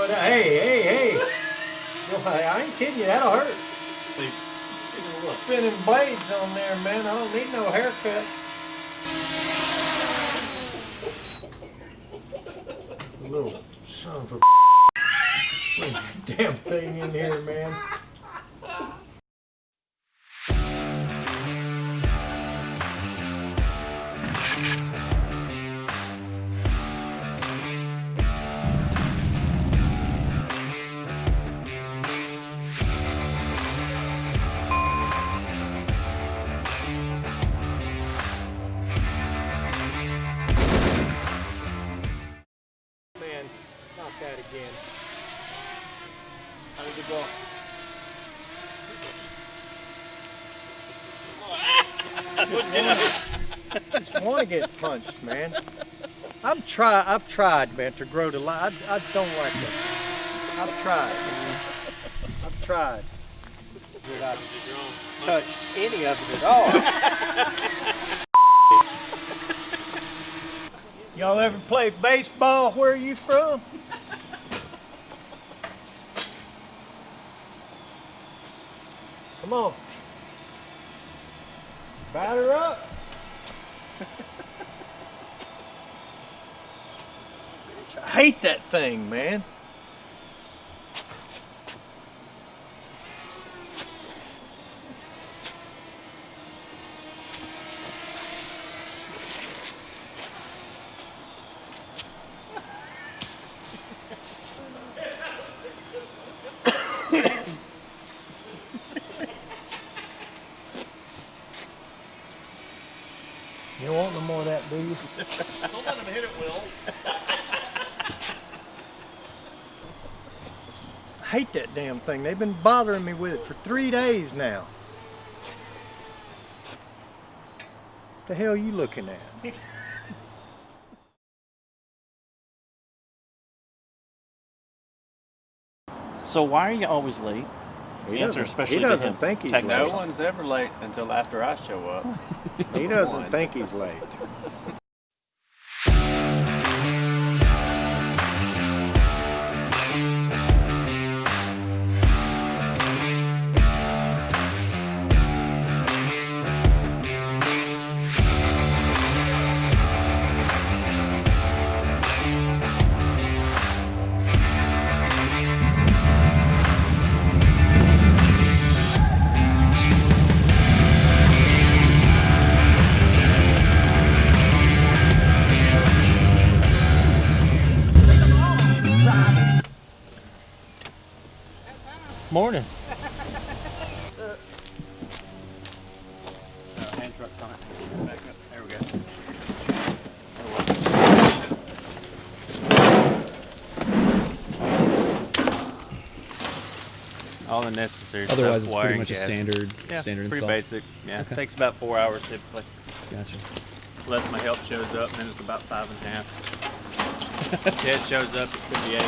slow down. Hey. I ain't kidding you, that'll hurt. See, Spinning blades on there, man. I don't need no haircut. Little son of a bring that damn thing in here, man. That again. how did it go? Just want to get punched, man. I've tried, man, to grow the line. I don't like it. I've tried. Did I touch any of it at all? Y'all ever play baseball? Where are you from? Come on. Batter up. I hate that thing, man. You don't want no more of that, do you? Don't let him hit it, Will. I hate that damn thing. They've been bothering me with it for 3 days now. What the hell are you looking at? So why are you always late? He Answer doesn't, especially he to doesn't him. think he's Text late. No one's ever late until after I show up. He doesn't think he's late. Morning. Hand truck's on it. Back up. There we go. All the necessary Otherwise, stuff, it's pretty wiring, much a gas. standard Yeah, standard pretty install. basic. Yeah, Okay. takes about 4 hours typically. Gotcha. Unless my help shows up, and then it's about 5.5. If Ted shows up, it could be 8.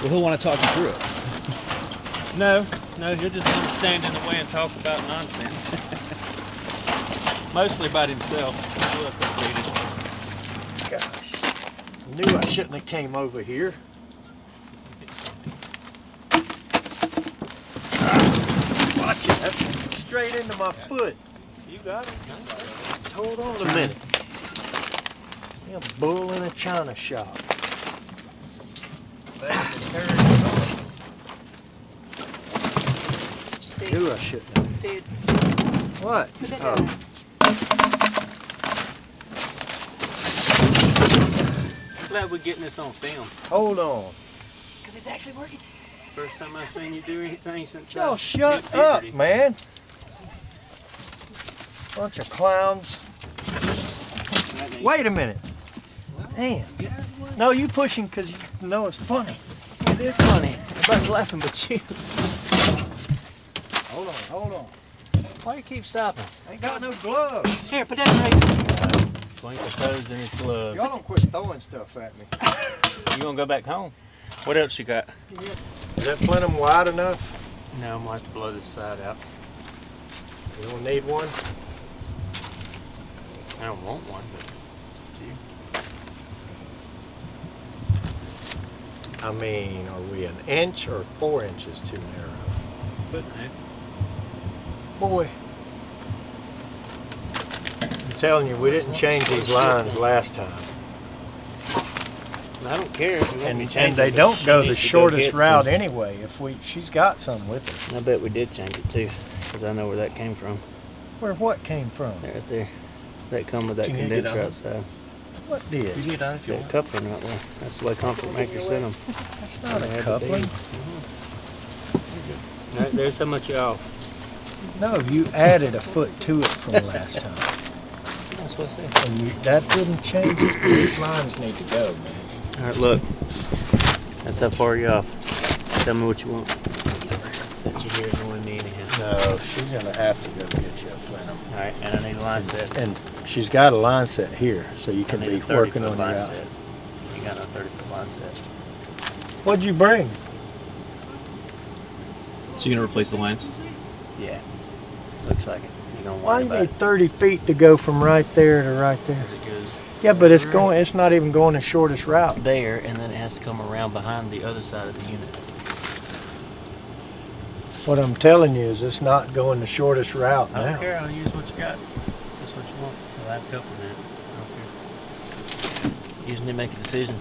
Well, he'll want to talk you through it. No, he'll just want to stand in the way and talk about nonsense. Mostly about himself. Look, Gosh. Knew I shouldn't have came over here. Watch it. That's straight into my foot. you got it. Just hold on a minute. You're a bull in a china shop. Knew I shouldn't have. Food. What? Put that Oh. down. Glad we're getting this on film. Hold on. Because it's actually working. First time I've seen you do anything since Y'all I shut hit up, puberty. man. Bunch of clowns. Wait a minute. Damn. No, you pushing because you know it's funny. It is funny. Everybody's laughing but you. Hold on. Why you keep stopping? Ain't got no gloves. Here, put that right. Twinkle toes in his gloves. Y'all don't quit throwing stuff at me. You gonna go back home? What else you got? Is that plenum wide enough? No, I'm gonna have to blow this side out. You don't need one? I don't want one, but I mean, are we an inch or 4 inches too narrow? Foot and a half. Boy. I'm telling you, we didn't change these lines last time. I don't care if you want me to change And they it, but don't she go needs the to go shortest get route some. anyway. She's got some with her. I bet we did change it too, because I know where that came from. Where what came from? Right there. That come with that You can get condenser on. outside. What did? You can get on if you That want. coupling right there. That's the way comfort makers sent them. That's not They a had the coupling. bead. Right, there's how much you're off. No, you added a foot to it from last time. That's what I said. And that didn't change it. These lines need to go, man. All right, look. That's how far you're off. Tell me what you want. Since you're here annoying me anyhow. No, she's gonna have to go get you a plenum. All right, and I need a line set. And she's got a line set here, so you I can need be a 30 working foot on your line out. set. You got no 30-foot line set. What'd you bring? So you're gonna replace the lines? Yeah. Looks like it. You're gonna Why worry you about need it 30 feet to go from right there to right there? as it goes Yeah, but it's going. It's not even going the shortest route. there, and then it has to come around behind the other side of the unit. What I'm telling you is it's not going the shortest route I don't now. care. I'll use what you got. That's what you want. I'll have a couple in it. I don't care. You just need to make a decision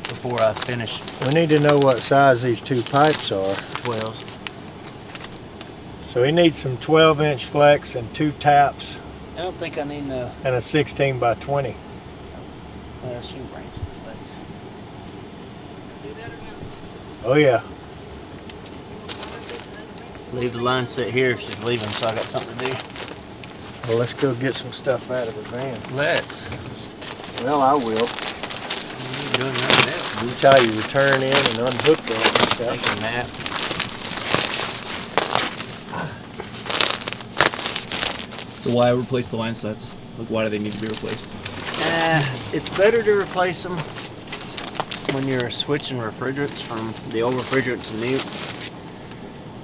before I finish We need to know what size these two pipes are. 12s. So he needs some 12-inch flex and 2 taps I don't think I need no. and a 16 by 20. Well, she can bring some flex. Oh yeah. Leave the line set here if she's leaving, so I got something to do. Well, let's go get some stuff out of the van. Let's. Well, I will. What are you doing right now? You tell you return in and unhook that and stuff. Take a nap. So why replace the line sets? Like, why do they need to be replaced? It's better to replace them when you're switching refrigerants from the old refrigerant to new.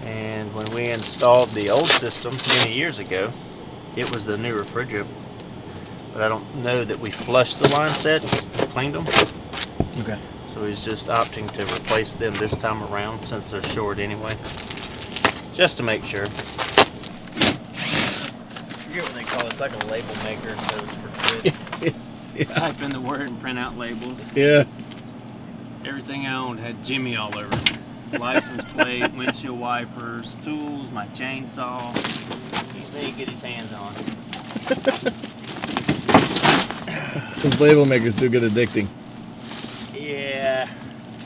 And when we installed the old system many years ago, it was the new refrigerant. But I don't know that we flushed the line sets and cleaned them. Okay. So he's just opting to replace them this time around since they're short anyway. Just to make sure. I forget what they call it. It's like a label maker, so it's for kids. Type in the word and print out labels. Yeah. Everything I owned had Jimmy all over it. License plate, windshield wipers, tools, my chainsaw. Anything he could get his hands on. Those label makers do get addicting. Yeah,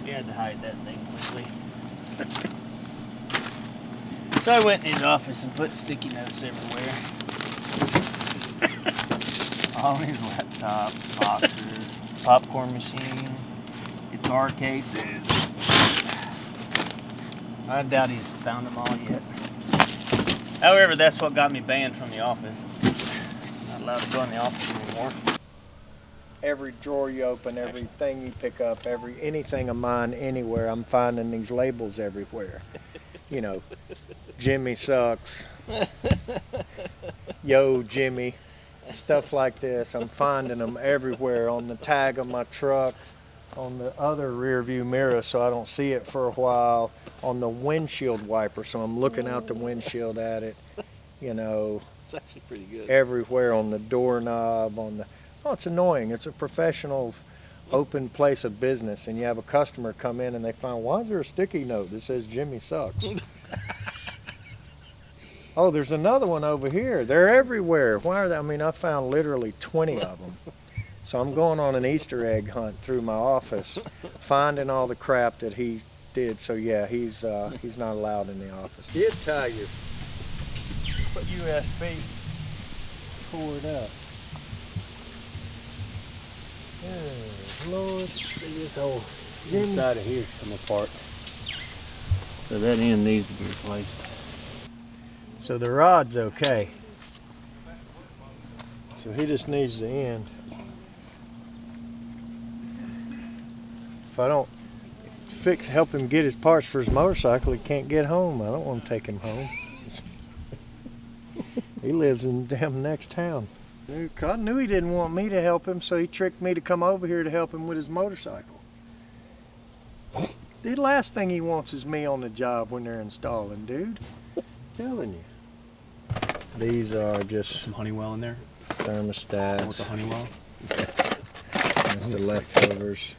you had to hide that thing quickly. So I went in his office and put sticky notes everywhere. All his laptop, boxes, popcorn machine, guitar cases. I doubt he's found them all yet. However, that's what got me banned from the office. Not allowed to go in the office anymore. Every drawer you open, everything you pick up, anything of mine anywhere, I'm finding these labels everywhere. You know, Jimmy sucks. Yo, Jimmy. Stuff like this. I'm finding them everywhere on the tag of my truck, on the other rear view mirror so I don't see it for a while, on the windshield wiper so I'm looking out the windshield at it, you know. It's actually pretty good. Everywhere on the doorknob, oh, it's annoying. It's a professional open place of business and you have a customer come in and they find, why is there a sticky note that says Jimmy sucks? Oh, there's another one over here. They're everywhere. Why are they? I mean, I found literally 20 of them. So I'm going on an Easter egg hunt through my office, finding all the crap that he did. So yeah, he's not allowed in the office. Did tell you. Put USB. Pour it up. Oh, Lord. See, this whole inside of here's come apart. So that end needs to be replaced. So the rod's okay. So he just needs the end. If I don't help him get his parts for his motorcycle, he can't get home. I don't want to take him home. He lives in the damn next town. I knew he didn't want me to help him, so he tricked me to come over here to help him with his motorcycle. The last thing he wants is me on the job when they're installing, dude. Telling you. These are just Some Honeywell in there. thermostats. With the Honeywell. That's the leftovers.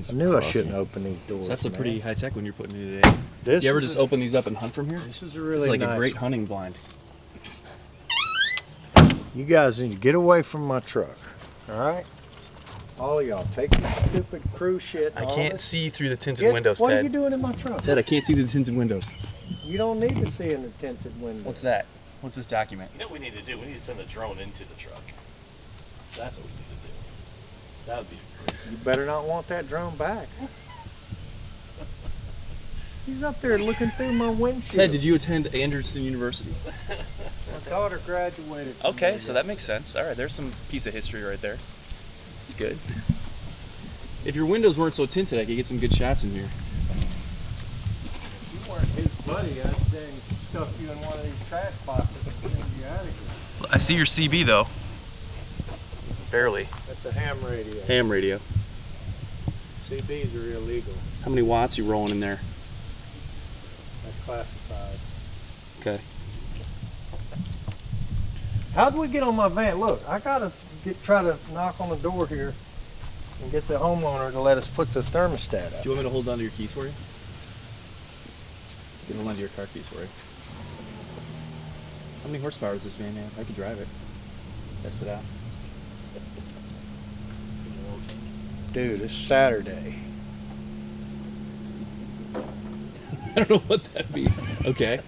I knew I shouldn't open these doors. So that's a man. pretty high tech one you're putting in today. This You ever is just a- open these up and hunt from here? This is a really It's like nice a great one. hunting blind. You guys need to get away from my truck. All right? All of y'all, take your stupid cruise shit. and I all can't this. see through the tinted Get- windows, What are Ted. you doing in my truck? Ted, I can't see through the tinted windows. You don't need to see in the tinted window. What's that? What's this document? You know what we need to do? We need to send a drone into the truck. That's what we need to do. That would be great. You better not want that drone back. He's up there looking through my windshield. Ted, did you attend Anderson University? My daughter graduated. from Okay, there. so that makes sense. All right, there's some piece of history right there. It's good. If your windows weren't so tinted, I could get some good shots in here. If you weren't his buddy, I'd then stuff you in one of these trash boxes and send you out of here. I see your CB though. Barely. That's a ham radio. Ham radio. CBs are illegal. How many watts you rolling in there? That's classified. Okay. How do we get on my van? Look, I gotta try to knock on the door here and get the homeowner to let us put the thermostat up. Do you want me to hold on to your keys for you? You can hold on to your car keys for you. How many horsepower is this van, man? I could drive it. Test it out. Dude, it's Saturday. I don't know what that means. Okay.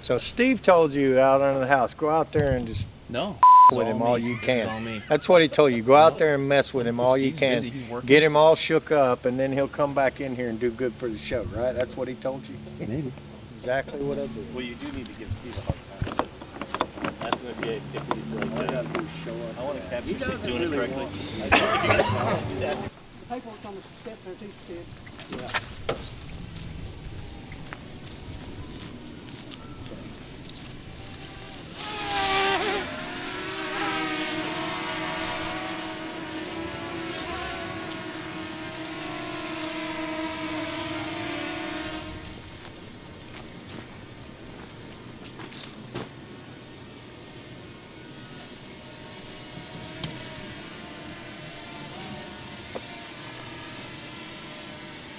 So Steve told you out under the house, go out there and just No. with him all you This is can. all me. That's what he told you. Go out there and mess with him all you Steve's can. busy. He's working. Get him all shook up, and then he'll come back in here and do good for the show, right? That's what he told you. Maybe. Exactly what I do. Well, you do need to give Steve a hard time. That's going to be if he's like, I want to capture if she's doing it correctly. Paperwork's on the steps there too, Ted.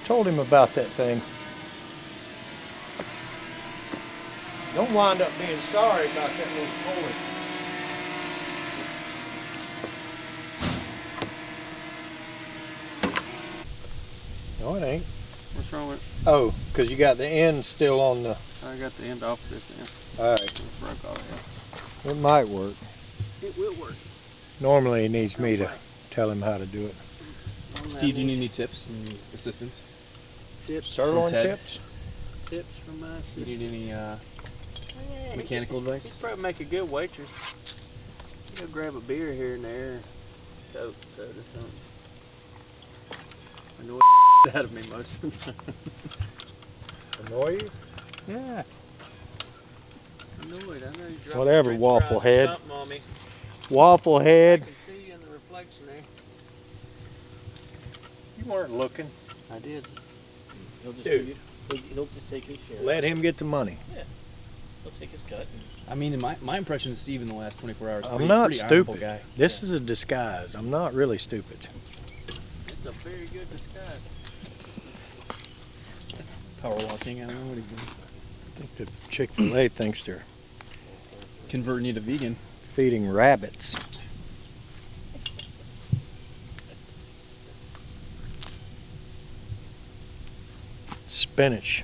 Told him about that thing. Don't wind up being sorry about that little cord. No, it ain't. What's wrong with Oh, because you got the end still on the. it? I got the end off this end. All right, It broke off it might work. here. It will work. Normally, he needs me to tell him how to do it. Steve, do you need any tips? Any assistance? tips? Sirloin Ted? tips? Tips from my Do you sister. need any Yeah, mechanical advice? He'd probably make a good waitress. Go grab a beer here and there, Coke, soda, something. Annoy the out of me most of the time. Annoy you? Yeah. Annoyed. I know you dropped Whatever, French waffle fries or head. something on me. Waffle I head. can see you in the reflection there. You weren't looking. I did. He'll just, Dude. he'll just take his share. Let him get the money. He'll take his cut. I mean, in my impression of Steve in the last 24 hours, I'm not pretty honorable stupid. guy. This is a disguise. I'm not really stupid. It's a very good disguise. Power walking, I don't know what he's doing. I think the Chick-fil-A thinks they're Converting you to vegan. feeding rabbits. Spinach.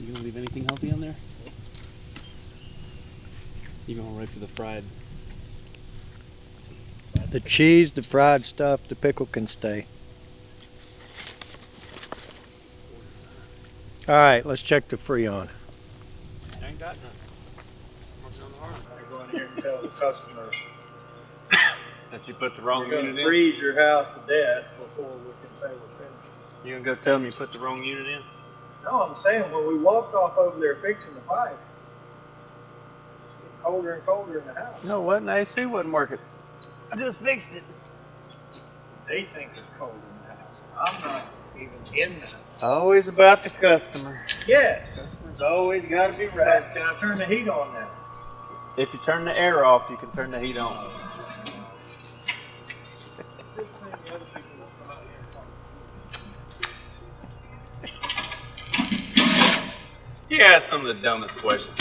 You gonna leave anything healthy on there? You going right for the fried? The cheese, the fried stuff, the pickle can stay. All right, let's check the Freon. I ain't got none. Working on the hard one. Go in here and tell the customer That you put the wrong you're unit gonna in? freeze your house to death before we can say we're finished. You gonna go tell him you put the wrong unit in? No, I'm saying when we walked off over there fixing the pipe, it's getting colder and colder in the house. No, what? The AC wasn't working. I just fixed it. They think it's cold in the house. I'm not even in that. Always about the customer. Yes. Customer's always got to be right. Can I turn the heat on now? If you turn the air off, you can turn the heat on. He asked some of the dumbest questions.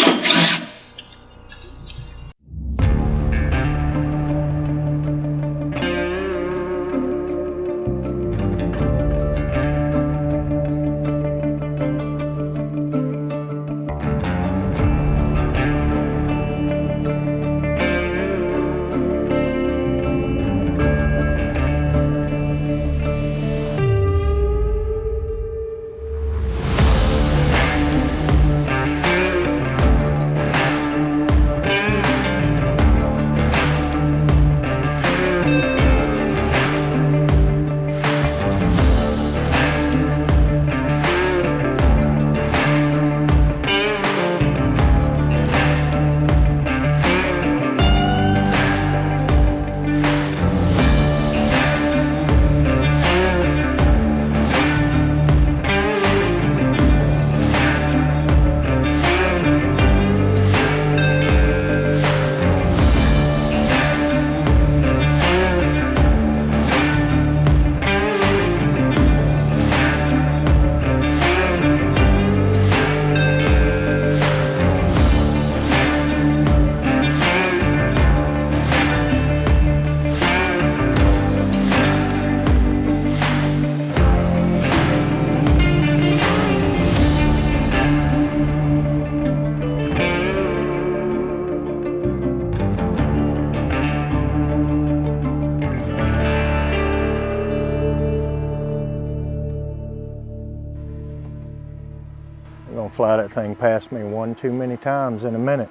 I'm gonna fly that thing past me one too many times in a minute.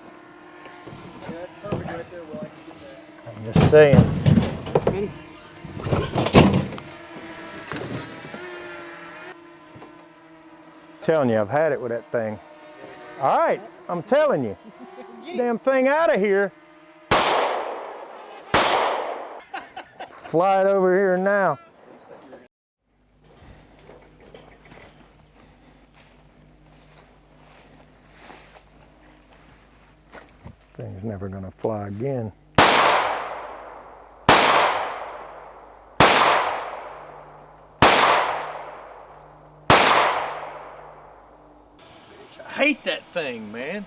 I'm just saying. Telling you, I've had it with that thing. All right, I'm telling you. Damn thing out of here. Fly it over here now. Thing's never gonna fly again. I hate that thing, man.